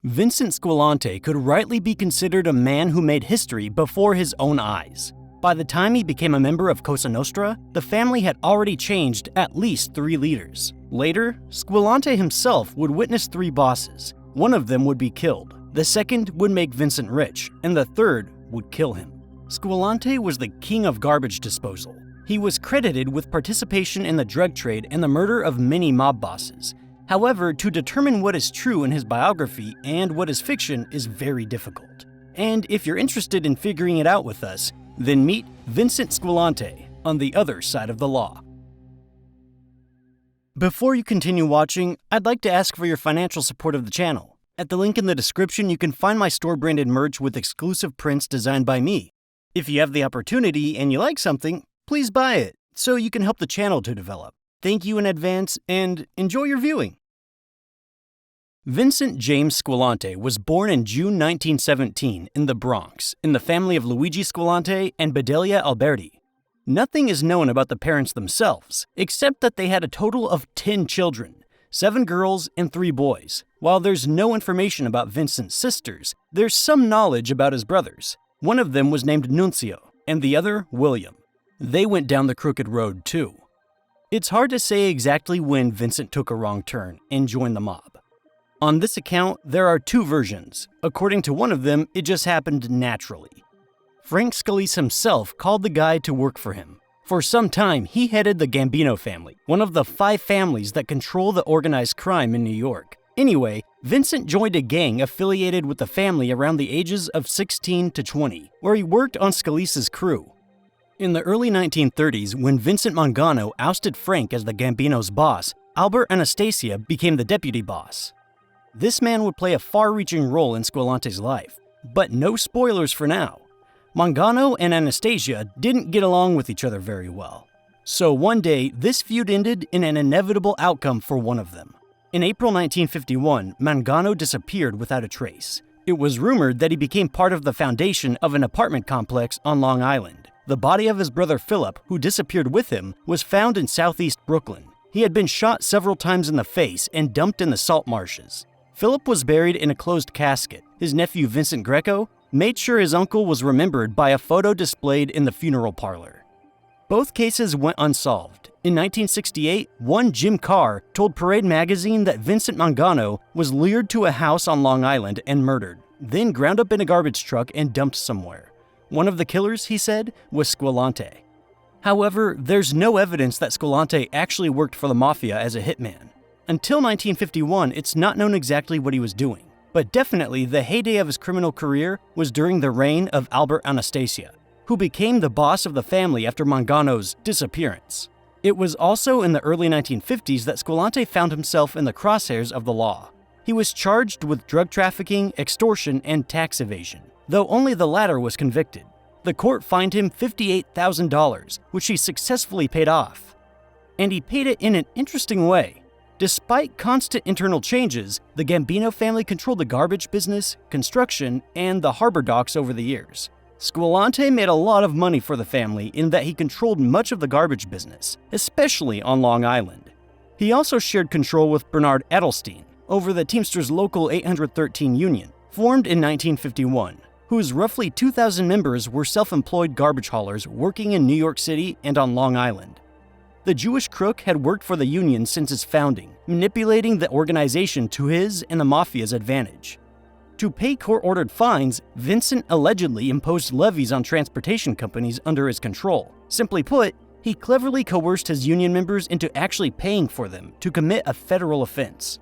Vincent Squillante could rightly be considered a man who made history before his own eyes. By the time he became a member of Cosa Nostra, the family had already changed at least 3 leaders. Later, Squillante himself would witness 3 bosses. One of them would be killed, the second would make Vincent rich, and the third would kill him. Squillante was the king of garbage disposal. He was credited with participation in the drug trade and the murder of many mob bosses. However, to determine what is true in his biography and what is fiction is very difficult. And if you're interested in figuring it out with us, then meet Vincent Squillante on the other side of the law. Before you continue watching, I'd like to ask for your financial support of the channel. At the link in the description, you can find my store-branded merch with exclusive prints designed by me. If you have the opportunity and you like something, please buy it so you can help the channel to develop. Thank you in advance and enjoy your viewing. Vincent James Squillante was born in June 1917 in the Bronx, in the family of Luigi Squillante and Bedelia Alberti. Nothing is known about the parents themselves, except that they had a total of 10 children, 7 girls and 3 boys. While there's no information about Vincent's sisters, there's some knowledge about his brothers. One of them was named Nunzio, and the other William. They went down the crooked road too. It's hard to say exactly when Vincent took a wrong turn and joined the mob. On this account, there are 2 versions. According to one of them, it just happened naturally. Frank Scalise himself called the guy to work for him. For some time, he headed the Gambino family, one of the 5 families that control the organized crime in New York. Anyway, Vincent joined a gang affiliated with the family around the ages of 16 to 20, where he worked on Scalise's crew. In the early 1930s, when Vincent Mangano ousted Frank as the Gambino's boss, Albert Anastasia became the deputy boss. This man would play a far-reaching role in Squillante's life, but no spoilers for now. Mangano and Anastasia didn't get along with each other very well. So one day, this feud ended in an inevitable outcome for one of them. In April 1951, Mangano disappeared without a trace. It was rumored that he became part of the foundation of an apartment complex on Long Island. The body of his brother Philip, who disappeared with him, was found in southeast Brooklyn. He had been shot several times in the face and dumped in the salt marshes. Philip was buried in a closed casket. His nephew Vincent Greco made sure his uncle was remembered by a photo displayed in the funeral parlor. Both cases went unsolved. In 1968, one Jim Carr told Parade magazine that Vincent Mangano was lured to a house on Long Island and murdered, then ground up in a garbage truck and dumped somewhere. One of the killers, he said, was Squillante. However, there's no evidence that Squillante actually worked for the mafia as a hitman. Until 1951, it's not known exactly what he was doing. But definitely the heyday of his criminal career was during the reign of Albert Anastasia, who became the boss of the family after Mangano's disappearance. It was also in the early 1950s that Squillante found himself in the crosshairs of the law. He was charged with drug trafficking, extortion, and tax evasion, though only the latter was convicted. The court fined him $58,000, which he successfully paid off. And he paid it in an interesting way. Despite constant internal changes, the Gambino family controlled the garbage business, construction, and the harbor docks over the years. Squillante made a lot of money for the family in that he controlled much of the garbage business, especially on Long Island. He also shared control with Bernard Edelstein over the Teamsters Local 813 union, formed in 1951, whose roughly 2,000 members were self-employed garbage haulers working in New York City and on Long Island. The Jewish crook had worked for the union since its founding, manipulating the organization to his and the mafia's advantage. To pay court-ordered fines, Vincent allegedly imposed levies on transportation companies under his control. Simply put, he cleverly coerced his union members into actually paying for them to commit a federal offense.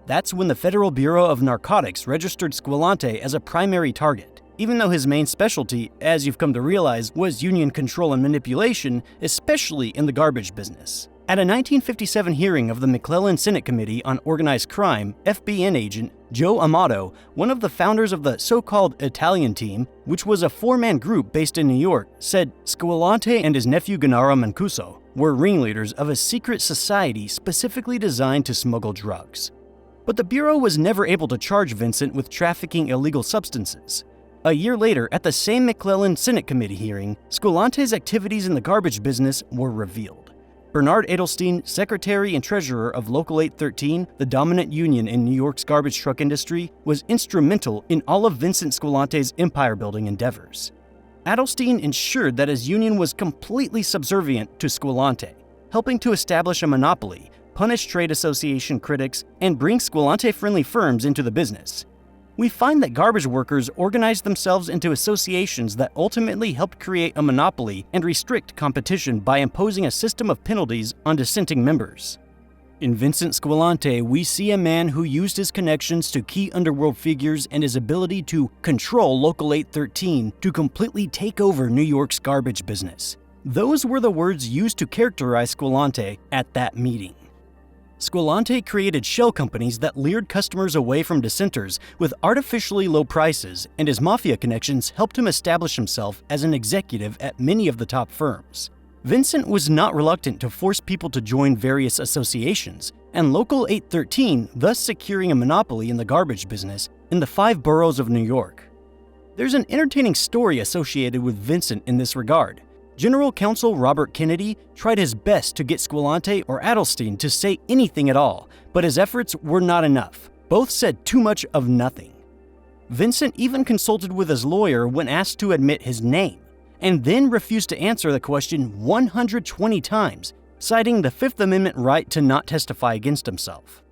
That's when the Federal Bureau of Narcotics registered Squillante as a primary target. Even though his main specialty, as you've come to realize, was union control and manipulation, especially in the garbage business. At a 1957 hearing of the McClellan Senate Committee on Organized Crime, FBN agent Joe Amato, one of the founders of the so-called Italian team, which was a 4-man group based in New York, said Squillante and his nephew Gennaro Mancuso were ringleaders of a secret society specifically designed to smuggle drugs. But the Bureau was never able to charge Vincent with trafficking illegal substances. A year later, at the same McClellan Senate Committee hearing, Squillante's activities in the garbage business were revealed. Bernard Edelstein, secretary and treasurer of Local 813, the dominant union in New York's garbage truck industry, was instrumental in all of Vincent Squillante's empire-building endeavors. Edelstein ensured that his union was completely subservient to Squillante, helping to establish a monopoly, punish trade association critics, and bring Squillante-friendly firms into the business. We find that garbage workers organized themselves into associations that ultimately helped create a monopoly and restrict competition by imposing a system of penalties on dissenting members. In Vincent Squillante, we see a man who used his connections to key underworld figures and his ability to control Local 813 to completely take over New York's garbage business. Those were the words used to characterize Squillante at that meeting. Squillante created shell companies that lured customers away from dissenters with artificially low prices, and his mafia connections helped him establish himself as an executive at many of the top firms. Vincent was not reluctant to force people to join various associations, and Local 813 thus securing a monopoly in the garbage business in the 5 boroughs of New York. There's an entertaining story associated with Vincent in this regard. General Counsel Robert Kennedy tried his best to get Squillante or Edelstein to say anything at all, but his efforts were not enough. Both said too much of nothing. Vincent even consulted with his lawyer when asked to admit his name, and then refused to answer the question 120 times, citing the Fifth Amendment right to not testify against himself.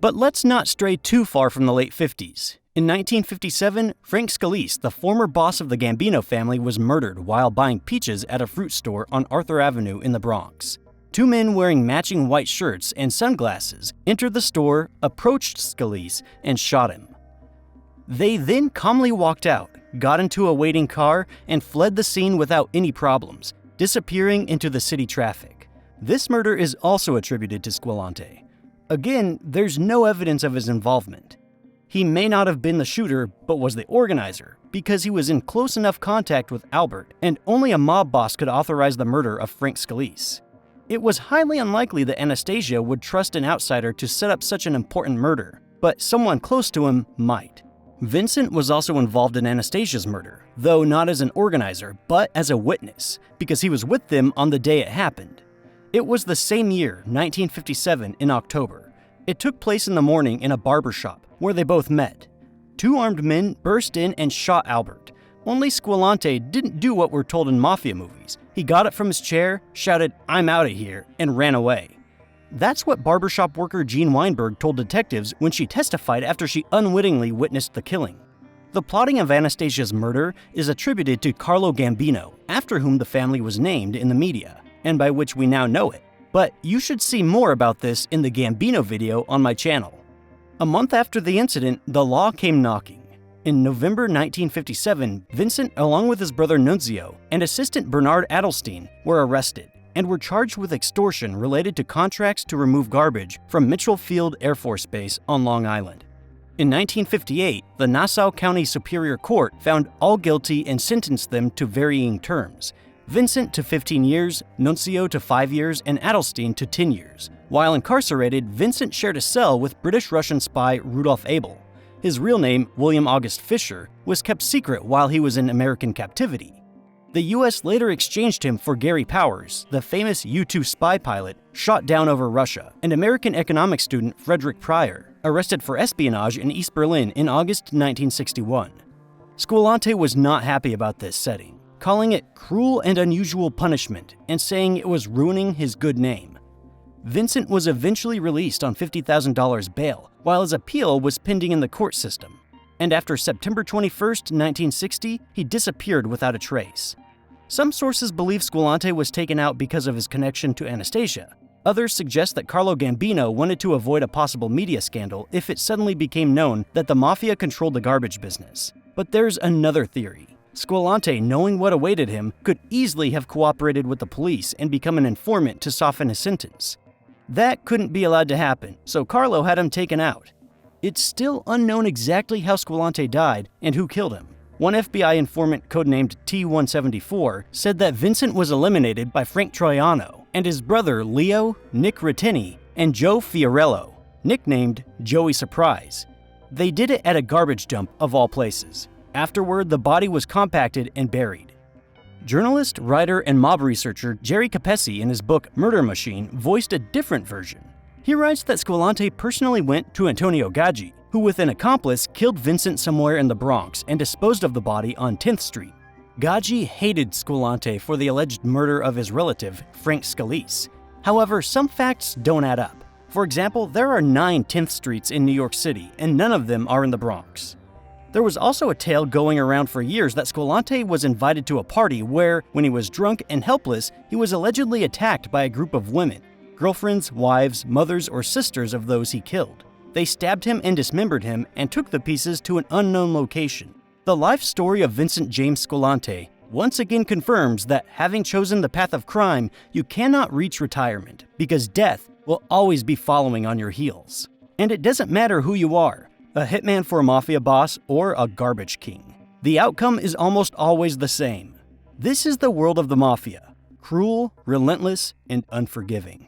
But let's not stray too far from the late 50s. In 1957, Frank Scalise, the former boss of the Gambino family, was murdered while buying peaches at a fruit store on Arthur Avenue in the Bronx. 2 men wearing matching white shirts and sunglasses entered the store, approached Scalise, and shot him. They then calmly walked out, got into a waiting car, and fled the scene without any problems, disappearing into the city traffic. This murder is also attributed to Squillante. Again, there's no evidence of his involvement. He may not have been the shooter, but was the organizer, because he was in close enough contact with Albert, and only a mob boss could authorize the murder of Frank Scalise. It was highly unlikely that Anastasia would trust an outsider to set up such an important murder, but someone close to him might. Vincent was also involved in Anastasia's murder, though not as an organizer, but as a witness, because he was with them on the day it happened. It was the same year, 1957, in October. It took place in the morning in a barber shop, where they both met. 2 armed men burst in and shot Albert. Only Squillante didn't do what we're told in mafia movies. He got up from his chair, shouted, "I'm out of here," and ran away. That's what barbershop worker Jean Weinberg told detectives when she testified after she unwittingly witnessed the killing. The plotting of Anastasia's murder is attributed to Carlo Gambino, after whom the family was named in the media, and by which we now know it. But you should see more about this in the Gambino video on my channel. A month after the incident, the law came knocking. In November 1957, Vincent, along with his brother Nunzio and assistant Bernard Edelstein, were arrested and were charged with extortion related to contracts to remove garbage from Mitchell Field Air Force Base on Long Island. In 1958, the Nassau County Superior Court found all guilty and sentenced them to varying terms. Vincent to 15 years, Nunzio to 5 years, and Edelstein to 10 years. While incarcerated, Vincent shared a cell with British-Russian spy Rudolf Abel. His real name, William August Fisher, was kept secret while he was in American captivity. The U.S. later exchanged him for Gary Powers, the famous U-2 spy pilot shot down over Russia, and American economics student Frederick Pryor, arrested for espionage in East Berlin in August 1961. Squillante was not happy about this setting, calling it cruel and unusual punishment and saying it was ruining his good name. Vincent was eventually released on $50,000 bail, while his appeal was pending in the court system. And after September 21, 1960, he disappeared without a trace. Some sources believe Squillante was taken out because of his connection to Anastasia. Others suggest that Carlo Gambino wanted to avoid a possible media scandal if it suddenly became known that the mafia controlled the garbage business. But there's another theory. Squillante, knowing what awaited him, could easily have cooperated with the police and become an informant to soften his sentence. That couldn't be allowed to happen, so Carlo had him taken out. It's still unknown exactly how Squillante died and who killed him. One FBI informant codenamed T-174 said that Vincent was eliminated by Frank Troiano and his brother Leo, Nick Rittini, and Joe Fiorello, nicknamed Joey Surprise. They did it at a garbage dump of all places. Afterward, the body was compacted and buried. Journalist, writer, and mob researcher Jerry Capesi in his book Murder Machine voiced a different version. He writes that Squillante personally went to Antonio Gaggi, who with an accomplice killed Vincent somewhere in the Bronx and disposed of the body on 10th Street. Gaggi hated Squillante for the alleged murder of his relative, Frank Scalise. However, some facts don't add up. For example, there are 9 10th Streets in New York City, and none of them are in the Bronx. There was also a tale going around for years that Squillante was invited to a party where, when he was drunk and helpless, he was allegedly attacked by a group of women, girlfriends, wives, mothers, or sisters of those he killed. They stabbed him and dismembered him and took the pieces to an unknown location. The life story of Vincent James Squillante once again confirms that having chosen the path of crime, you cannot reach retirement because death will always be following on your heels. And it doesn't matter who you are, a hitman for a mafia boss or a garbage king. The outcome is almost always the same. This is the world of the mafia, cruel, relentless, and unforgiving.